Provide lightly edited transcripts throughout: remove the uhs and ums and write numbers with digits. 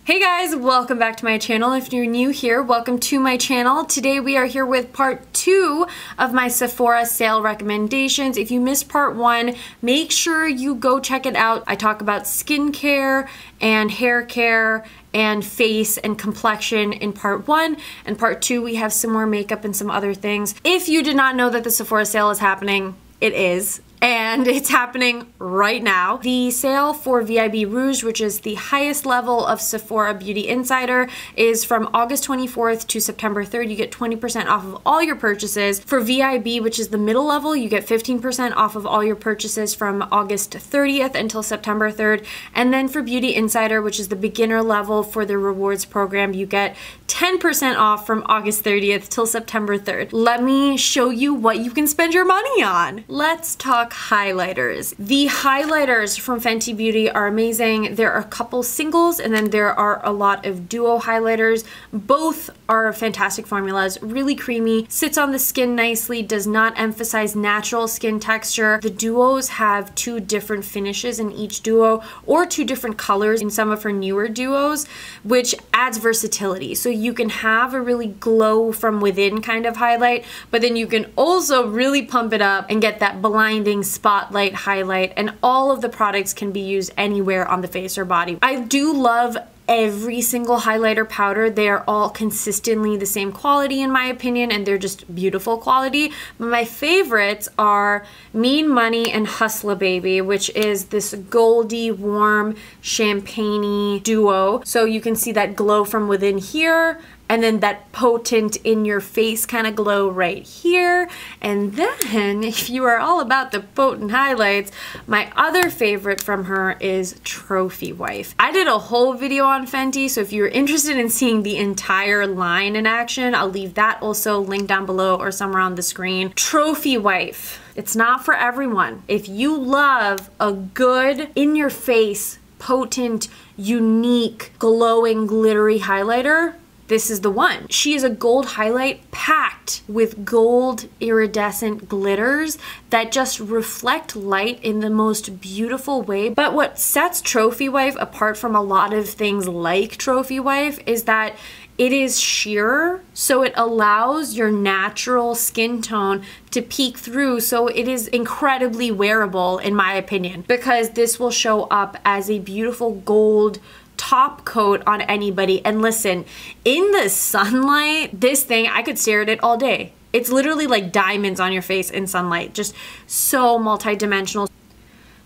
Hey guys, welcome back to my channel. If you're new here, welcome to my channel. Today we are here with part 2 of my Sephora sale recommendations. If you missed part 1, make sure you go check it out. I talk about skincare and hair care and face and complexion in part 1, and part 2 we have some more makeup and some other things. If you did not know that the Sephora sale is happening, it is. And it's happening right now. The sale for VIB Rouge, which is the highest level of Sephora Beauty Insider, is from August 24th to September 3rd. You get 20% off of all your purchases. For VIB, which is the middle level, you get 15% off of all your purchases from August 30th until September 3rd. And then for Beauty Insider, which is the beginner level for the rewards program, you get 10% off from August 30th till September 3rd. Let me show you what you can spend your money on. Let's talk highlighters. The highlighters from Fenty Beauty are amazing. There are a couple singles and then there are a lot of duo highlighters. Both are fantastic formulas, really creamy, sits on the skin nicely, does not emphasize natural skin texture. The duos have 2 different finishes in each duo, or 2 different colors in some of her newer duos, which adds versatility. So you can have a really glow from within kind of highlight, but then you can also really pump it up and get that blinding spotlight highlight, and all of the products can be used anywhere on the face or body. I do love every single highlighter powder. They are all consistently the same quality in my opinion, and they're just beautiful quality. But my favorites are Mean Money and Hustla Baby, which is this goldy, warm, champagne-y duo. So you can see that glow from within here, and then that potent in your face kind of glow right here. And then if you are all about the potent highlights, my other favorite from her is Trophy Wife. I did a whole video on Fenty, so if you're interested in seeing the entire line in action, I'll leave that also linked down below or somewhere on the screen. Trophy Wife, it's not for everyone. If you love a good in your face, potent, unique, glowing, glittery highlighter, this is the one. She is a gold highlight packed with gold iridescent glitters that just reflect light in the most beautiful way. But what sets Trophy Wife apart from a lot of things like Trophy Wife is that it is sheer, so it allows your natural skin tone to peek through, so it is incredibly wearable in my opinion, because this will show up as a beautiful gold top coat on anybody. And listen, in the sunlight, this thing, I could stare at it all day. It's literally like diamonds on your face in sunlight, just so multi-dimensional.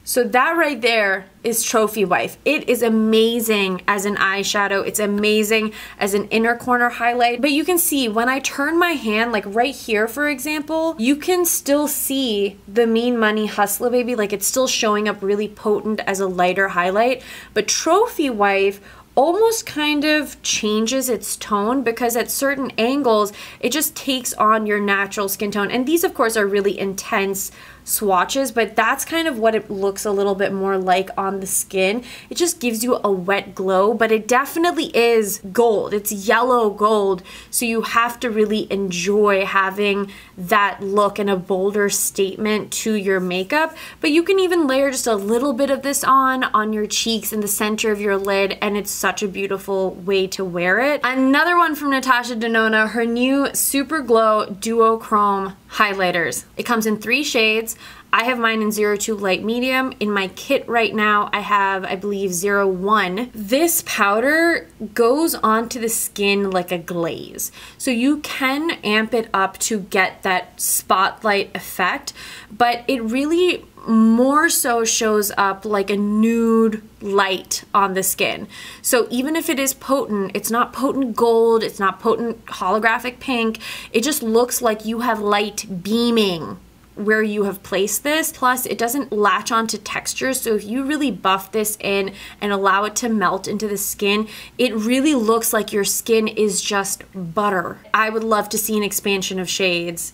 So that right there is Trophy Wife. It is amazing as an eyeshadow. It's amazing as an inner corner highlight. But you can see when I turn my hand, like right here, for example, you can still see the Mean Money Hustla Baby. Like it's still showing up really potent as a lighter highlight. But Trophy Wife almost kind of changes its tone, because at certain angles it just takes on your natural skin tone. And these of course are really intense swatches, but that's kind of what it looks a little bit more like on the skin. It just gives you a wet glow, but it definitely is gold. It's yellow gold, so you have to really enjoy having that look and a bolder statement to your makeup. But you can even layer just a little bit of this on your cheeks in the center of your lid, and it's such a beautiful way to wear it. Another one from Natasha Denona, her new Super Glow Duochrome highlighters. It comes in 3 shades. I have mine in 02 light medium. In my kit right now, I have, I believe, 01. This powder goes onto the skin like a glaze. So you can amp it up to get that spotlight effect, but it really more so shows up like a nude light on the skin. So even if it is potent, it's not potent gold, it's not potent holographic pink, it just looks like you have light beaming where you have placed this. Plus it doesn't latch onto textures, so if you really buff this in and allow it to melt into the skin, it really looks like your skin is just butter. I would love to see an expansion of shades.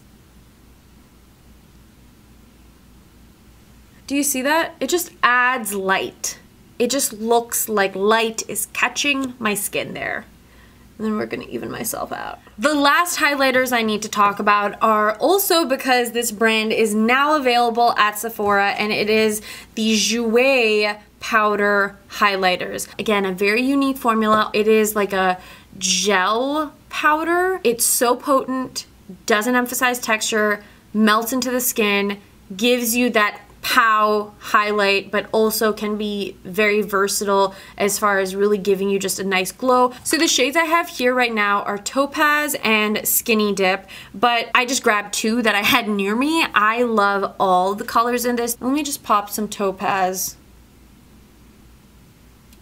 Do you see that? It just adds light. It just looks like light is catching my skin there. And then we're gonna even myself out. The last highlighters I need to talk about are also because this brand is now available at Sephora, and it is the Jouer powder highlighters. Again, a very unique formula. It is like a gel powder. It's so potent, doesn't emphasize texture, melts into the skin, gives you that pow highlight, but also can be very versatile as far as really giving you just a nice glow. So the shades I have here right now are Topaz and Skinny Dip, but I just grabbed two that I had near me. I love all the colors in this. Let me just pop some Topaz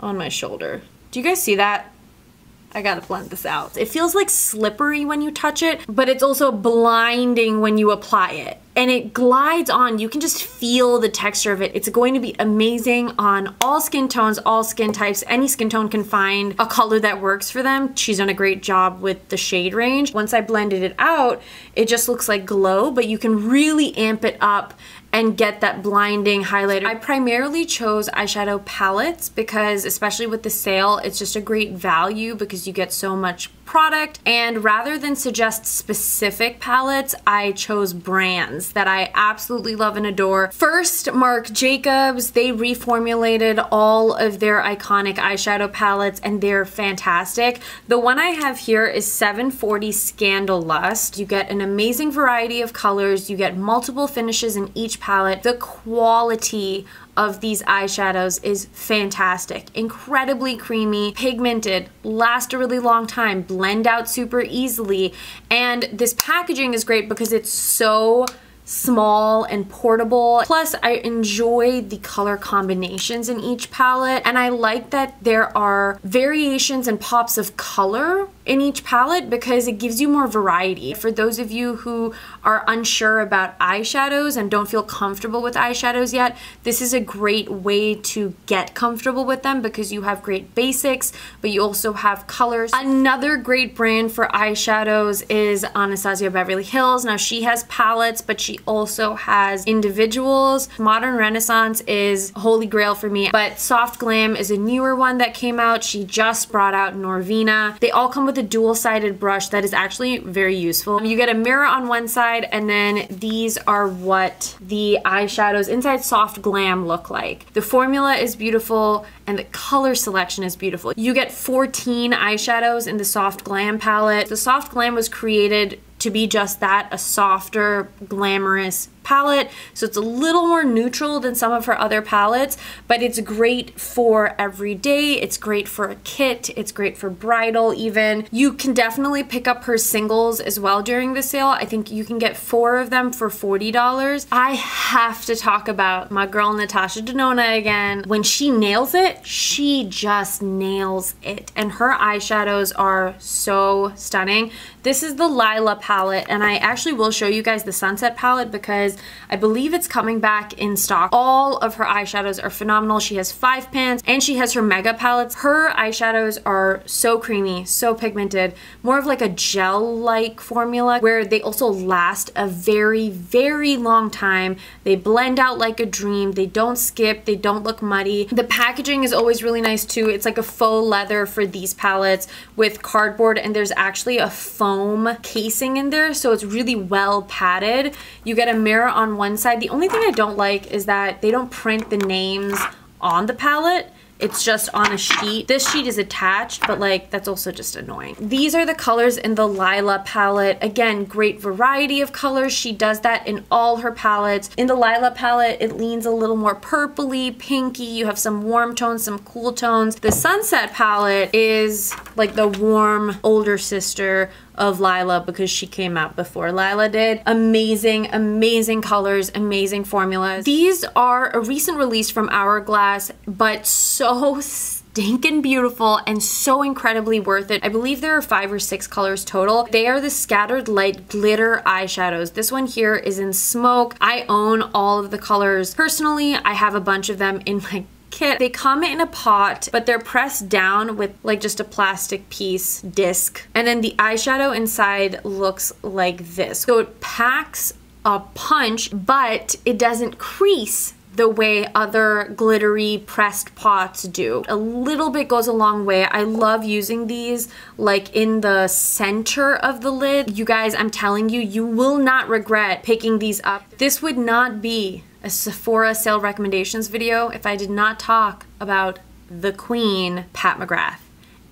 on my shoulder. Do you guys see that? I gotta blend this out. It feels like slippery when you touch it, but it's also blinding when you apply it. And it glides on. You can just feel the texture of it. It's going to be amazing on all skin tones, all skin types. Any skin tone can find a color that works for them. She's done a great job with the shade range. Once I blended it out, it just looks like glow, but you can really amp it up and get that blinding highlighter. I primarily chose eyeshadow palettes because, especially with the sale, it's just a great value because you get so much product. And rather than suggest specific palettes, I chose brands that I absolutely love and adore. First, Marc Jacobs. They reformulated all of their iconic eyeshadow palettes and they're fantastic. The one I have here is 740 Scandalust. You get an amazing variety of colors. You get multiple finishes in each palette. The quality of these eyeshadows is fantastic. Incredibly creamy, pigmented, last a really long time, blend out super easily, and this packaging is great because it's so small and portable. Plus, I enjoy the color combinations in each palette, and I like that there are variations and pops of color in each palette because it gives you more variety. For those of you who are unsure about eyeshadows and don't feel comfortable with eyeshadows yet, this is a great way to get comfortable with them because you have great basics, but you also have colors. Another great brand for eyeshadows is Anastasia Beverly Hills. Now, she has palettes, but she also has individuals. Modern Renaissance is holy grail for me, but Soft Glam is a newer one that came out. She just brought out Norvina. They all come with a dual-sided brush that is actually very useful. You get a mirror on one side, and then these are what the eyeshadows inside Soft Glam look like. The formula is beautiful and the color selection is beautiful. You get 14 eyeshadows in the Soft Glam palette. The Soft Glam was created to be just that, a softer, glamorous palette. So it's a little more neutral than some of her other palettes, but it's great for every day. It's great for a kit. It's great for bridal even. You can definitely pick up her singles as well during the sale. I think you can get 4 of them for $40. I have to talk about my girl Natasha Denona again. When she nails it, she just nails it. And her eyeshadows are so stunning. This is the Lila palette, and I actually will show you guys the Sunset palette because I believe it's coming back in stock. All of her eyeshadows are phenomenal. She has 5 pans and she has her mega palettes. Her eyeshadows are so creamy, so pigmented, more of like a gel-like formula where they also last a very, very long time. They blend out like a dream. They don't skip. They don't look muddy. The packaging is always really nice too. It's like a faux leather for these palettes with cardboard, and there's actually a foam casing in there, so it's really well padded. You get a mirror on one side. The only thing I don't like is that they don't print the names on the palette. It's just on a sheet. This sheet is attached, but like that's also just annoying. These are the colors in the Lila palette. Again, great variety of colors. She does that in all her palettes. In the Lila palette, it leans a little more purpley, pinky. You have some warm tones, some cool tones. The Sunset palette is like the warm older sister of Lila because she came out before Lila did. Amazing, amazing colors, amazing formulas. These are a recent release from Hourglass, but so stinking beautiful and so incredibly worth it. I believe there are 5 or 6 colors total. They are the Scattered Light Glitter eyeshadows. This one here is in Smoke. I own all of the colors personally. I have a bunch of them in my kit. They come in a pot, but they're pressed down with like just a plastic piece disc, and then the eyeshadow inside looks like this. So it packs a punch, but it doesn't crease the way other glittery pressed pots do. A little bit goes a long way. I love using these like in the center of the lid. You guys, I'm telling you, you will not regret picking these up. This would not be a Sephora sale recommendations video if I did not talk about the queen, Pat McGrath.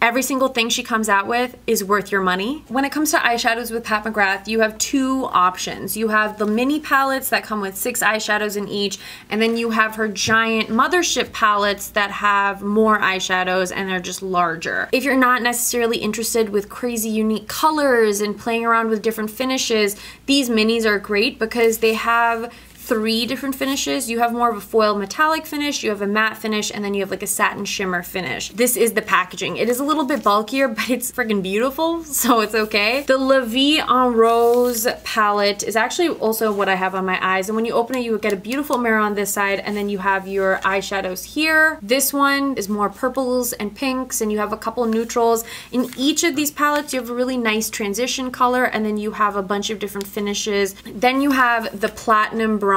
Every single thing she comes out with is worth your money. When it comes to eyeshadows with Pat McGrath, you have two options. You have the mini palettes that come with 6 eyeshadows in each, and then you have her giant Mothership palettes that have more eyeshadows and they're just larger. If you're not necessarily interested with crazy unique colors and playing around with different finishes, these minis are great because they have 3 different finishes. You have more of a foil metallic finish, you have a matte finish, and then you have like a satin shimmer finish. This is the packaging. It is a little bit bulkier, but it's freaking beautiful, so it's okay. The La Vie en Rose palette is actually also what I have on my eyes, and when you open it, you get a beautiful mirror on this side, and then you have your eyeshadows here. This one is more purples and pinks, and you have a couple neutrals. In each of these palettes, you have a really nice transition color, and then you have a bunch of different finishes. Then you have the Platinum Bronze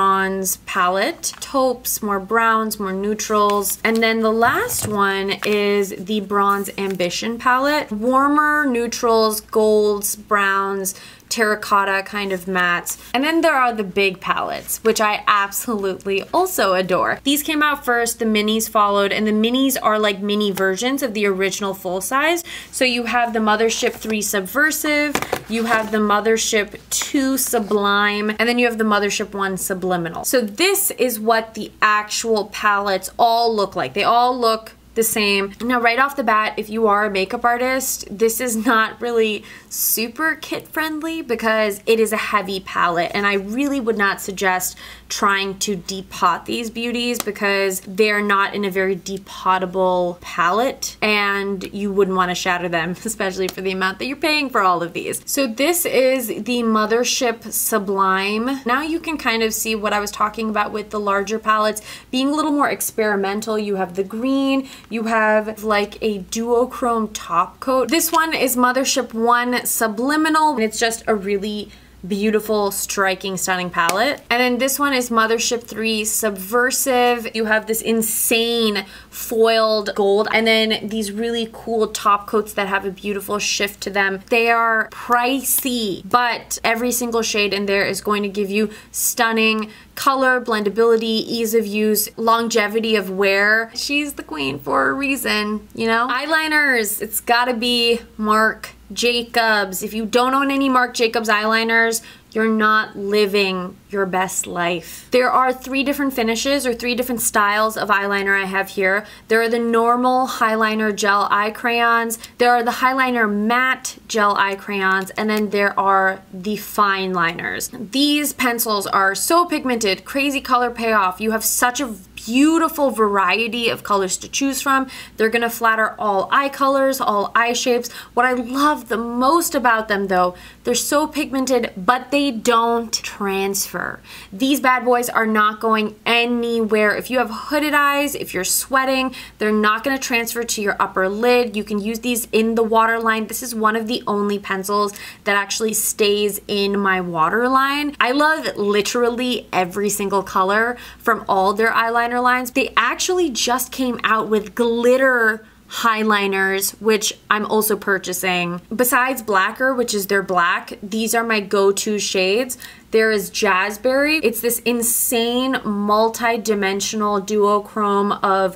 palette, taupes, more browns, more neutrals, and then the last one is the Bronze Ambition palette. Warmer neutrals, golds, browns, terracotta kind of mattes. And then there are the big palettes, which I absolutely also adore. These came out first, the minis followed, and the minis are like mini versions of the original full size. So you have the Mothership 3 Subversive, you have the Mothership 2 Sublime, and then you have the Mothership 1 Subliminal. So this is what the actual palettes all look like. They all look the same. Now, right off the bat, if you are a makeup artist, this is not really super kit friendly because it is a heavy palette, and I really would not suggest trying to depot these beauties because they're not in a very depotable palette, and you wouldn't want to shatter them, especially for the amount that you're paying for all of these. So this is the Mothership Sublime. Now you can kind of see what I was talking about with the larger palettes being a little more experimental. You have the green, you have like a duochrome top coat. This one is Mothership 1 Subliminal, and it's just a really beautiful, striking, stunning palette. And then this one is Mothership 3 Subversive. You have this insane foiled gold, and then these really cool top coats that have a beautiful shift to them. They are pricey, but every single shade in there is going to give you stunning color, blendability, ease of use, longevity of wear. She's the queen for a reason, you know? Eyeliners, it's gotta be Marc Jacobs. If you don't own any Marc Jacobs eyeliners, you're not living your best life. There are 3 different finishes or 3 different styles of eyeliner I have here. There are the normal highliner gel eye crayons, there are the highliner matte gel eye crayons, and then there are the fine liners. These pencils are so pigmented, crazy color payoff. You have such a beautiful variety of colors to choose from. They're gonna flatter all eye colors, all eye shapes. What I love the most about them though, they're so pigmented, but they don't transfer. These bad boys are not going anywhere. If you have hooded eyes, if you're sweating, they're not gonna transfer to your upper lid. You can use these in the waterline. This is one of the only pencils that actually stays in my waterline. I love literally every single color from all their eyeliner lines. They actually just came out with glitter highliners, which I'm also purchasing. Besides Blacker, which is their black, these are my go-to shades. There is Jazzberry. It's this insane multi-dimensional duochrome of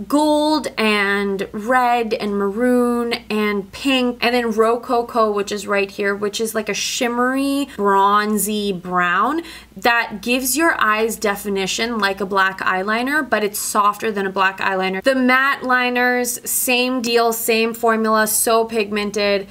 gold and red and maroon and pink, and then Rococo, which is right here, which is like a shimmery bronzy brown that gives your eyes definition like a black eyeliner, but it's softer than a black eyeliner. The matte liners, same deal, same formula, so pigmented.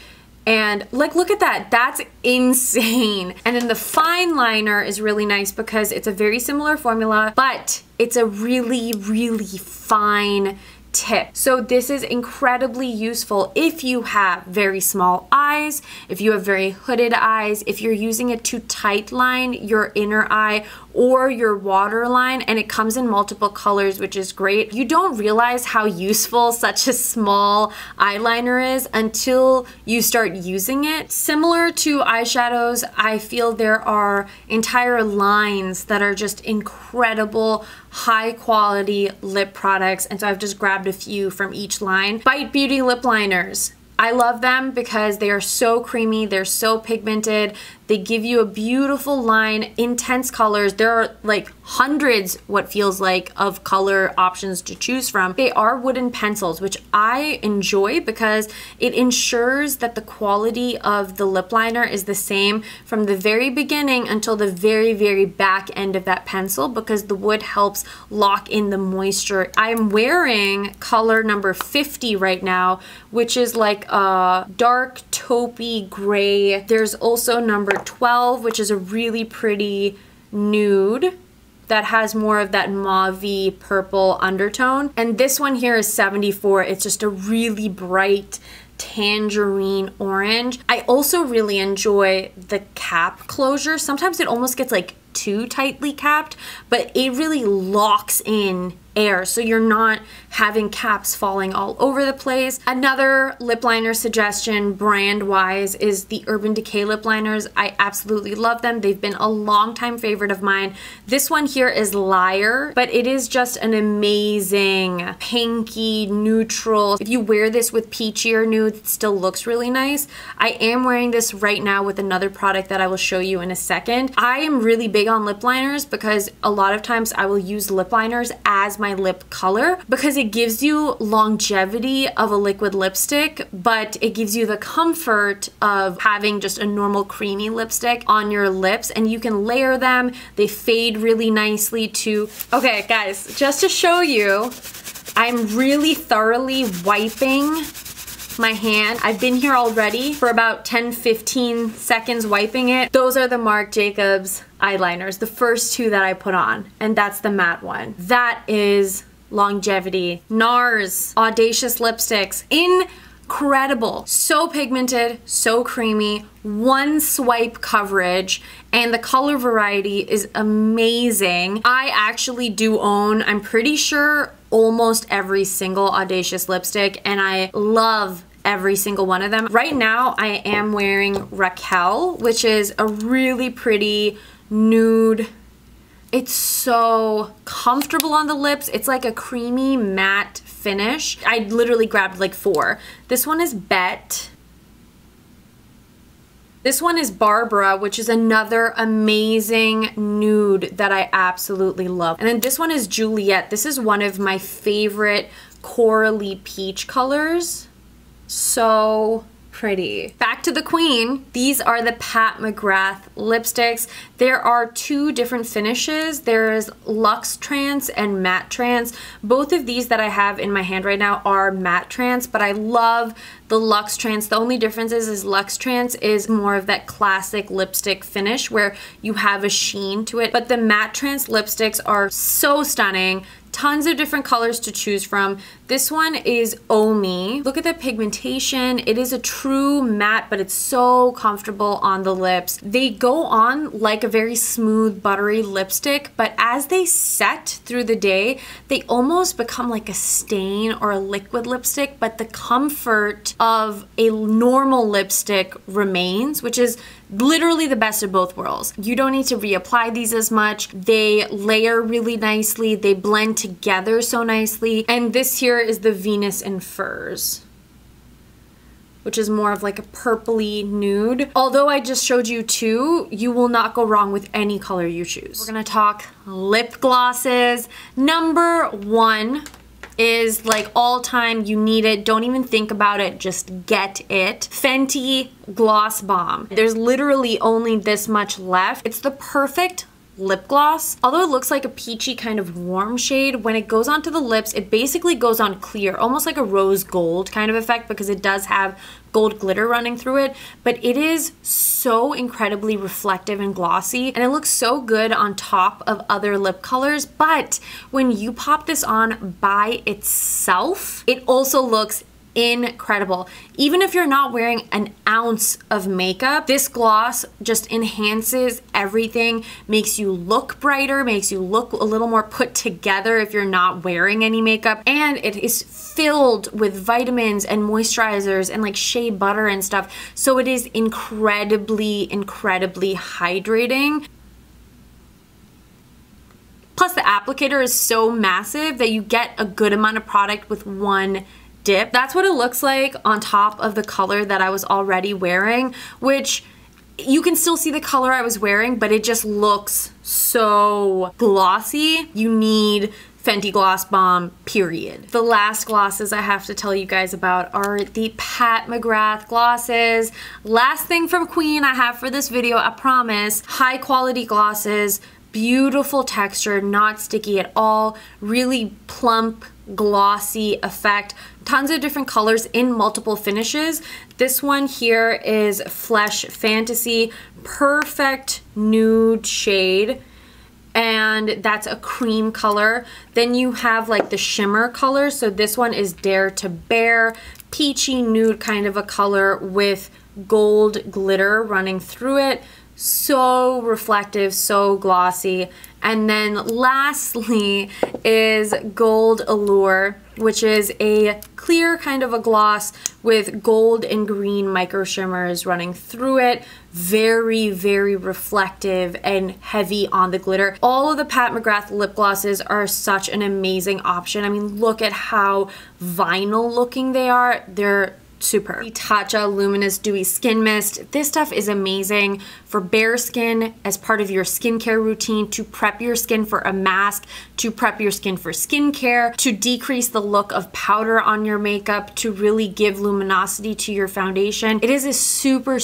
And like, look at that, that's insane. And then the fine liner is really nice because it's a very similar formula, but it's a really, really fine tip. So this is incredibly useful if you have very small eyes, if you have very hooded eyes, if you're using it to tight line your inner eye, or your waterline, and it comes in multiple colors, which is great. You don't realize how useful such a small eyeliner is until you start using it. Similar to eyeshadows, I feel there are entire lines that are just incredible, high quality lip products, and so I've just grabbed a few from each line. Bite Beauty lip liners. I love them because they are so creamy, they're so pigmented, they give you a beautiful line, intense colors. There are like hundreds, what feels like, of color options to choose from. They are wooden pencils, which I enjoy because it ensures that the quality of the lip liner is the same from the very beginning until the very, very back end of that pencil, because the wood helps lock in the moisture. I'm wearing color number 50 right now, which is like a dark taupey gray. There's also number 12, which is a really pretty nude that has more of that mauve-y purple undertone. And this one here is 74. It's just a really bright tangerine orange. I also really enjoy the cap closure. Sometimes it almost gets like too tightly capped, but it really locks in air, so you're not having caps falling all over the place. Another lip liner suggestion brand wise is the Urban Decay lip liners. I absolutely love them. They've been a long time favorite of mine. This one here is Liar, but it is just an amazing pinky neutral. If you wear this with peachier nude, it still looks really nice. I am wearing this right now with another product that I will show you in a second. I am really big on lip liners because a lot of times I will use lip liners as my lip color because it gives you longevity of a liquid lipstick, but it gives you the comfort of having just a normal creamy lipstick on your lips, and you can layer them. They fade really nicely too. Okay guys, just to show you, I'm really thoroughly wiping my hand. I've been here already for about 10-15 seconds wiping it. Those are the Marc Jacobs eyeliners, the first two that I put on, and that's the matte one. That is longevity. NARS Audacious lipsticks, incredible. So pigmented, so creamy, one swipe coverage, and the color variety is amazing. I actually do own, I'm pretty sure, almost every single Audacious lipstick, and I love every single one of them. Right now I am wearing Raquel, which is a really pretty nude. It's so comfortable on the lips. It's like a creamy matte finish. I literally grabbed like 4. This one is Bet. This one is Barbara, which is another amazing nude that I absolutely love. And then this one is Juliet. This is one of my favorite corally peach colors. So pretty. Back to the queen. These are the Pat McGrath lipsticks. There are 2 different finishes. There's Luxe Trance and Matte Trance. Both of these that I have in my hand right now are Matte Trance, but I love the Luxe Trance. The only difference is Luxe Trance is more of that classic lipstick finish where you have a sheen to it, but the Matte Trance lipsticks are so stunning. Tons of different colors to choose from. This one is Omi. Look at the pigmentation. It is a true matte, but it's so comfortable on the lips. They go on like a very smooth, buttery lipstick, but as they set through the day, they almost become like a stain or a liquid lipstick, but the comfort of a normal lipstick remains, which is literally the best of both worlds. You don't need to reapply these as much. They layer really nicely. They blend together so nicely. And this here is the Venus in Furs, which is more of like a purpley nude. Although I just showed you 2, you will not go wrong with any color you choose. We're gonna talk lip glosses. Number 1 is like all time, you need it, don't even think about it, just get it. Fenty Gloss Bomb. There's literally only this much left. It's the perfect lip gloss. Although it looks like a peachy kind of warm shade, when it goes onto the lips, it basically goes on clear, almost like a rose gold kind of effect because it does have gold glitter running through it, but it is so incredibly reflective and glossy, and it looks so good on top of other lip colors. But when you pop this on by itself, it also looks incredible. Even if you're not wearing an ounce of makeup, this gloss just enhances everything, makes you look brighter, makes you look a little more put together if you're not wearing any makeup, and it is filled with vitamins and moisturizers and like shea butter and stuff, so it is incredibly hydrating. Plus the applicator is so massive that you get a good amount of product with one dip. That's what it looks like on top of the color that I was already wearing, which you can still see the color I was wearing, but it just looks so glossy. You need Fenty Gloss Bomb, period. The last glosses I have to tell you guys about are the Pat McGrath glosses. Last thing from Queen I have for this video, I promise. High quality glosses, beautiful texture, not sticky at all, really plump, glossy effect. Tons of different colors in multiple finishes. This one here is Flesh Fantasy, perfect nude shade, and that's a cream color. Then you have like the shimmer color, so this one is Dare to Bear, peachy nude kind of a color with gold glitter running through it. So reflective, so glossy. And then lastly is Gold Allure, which is a clear kind of a gloss with gold and green micro shimmers running through it. Very reflective and heavy on the glitter. All of the Pat McGrath lip glosses are such an amazing option. I mean, look at how vinyl looking they are. They're super. Natasha Luminous Dewy Skin Mist. This stuff is amazing for bare skin, as part of your skincare routine, to prep your skin for a mask, to prep your skin for skincare, to decrease the look of powder on your makeup, to really give luminosity to your foundation. It is a super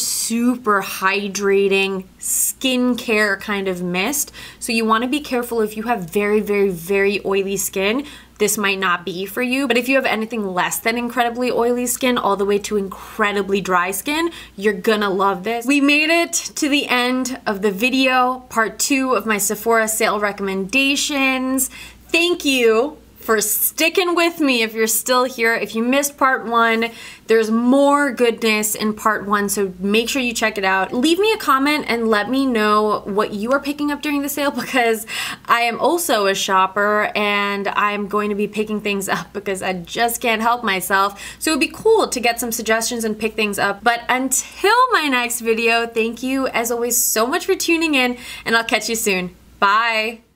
hydrating skincare kind of mist. So you want to be careful if you have very oily skin. This might not be for you, but if you have anything less than incredibly oily skin all the way to incredibly dry skin, you're gonna love this. We made it to the end of the video, part 2 of my Sephora sale recommendations. Thank you for sticking with me if you're still here. If you missed part 1, there's more goodness in part 1, so make sure you check it out. Leave me a comment and let me know what you are picking up during the sale, because I am also a shopper and I'm going to be picking things up because I just can't help myself. So it'd be cool to get some suggestions and pick things up. But until my next video, thank you as always so much for tuning in, and I'll catch you soon. Bye!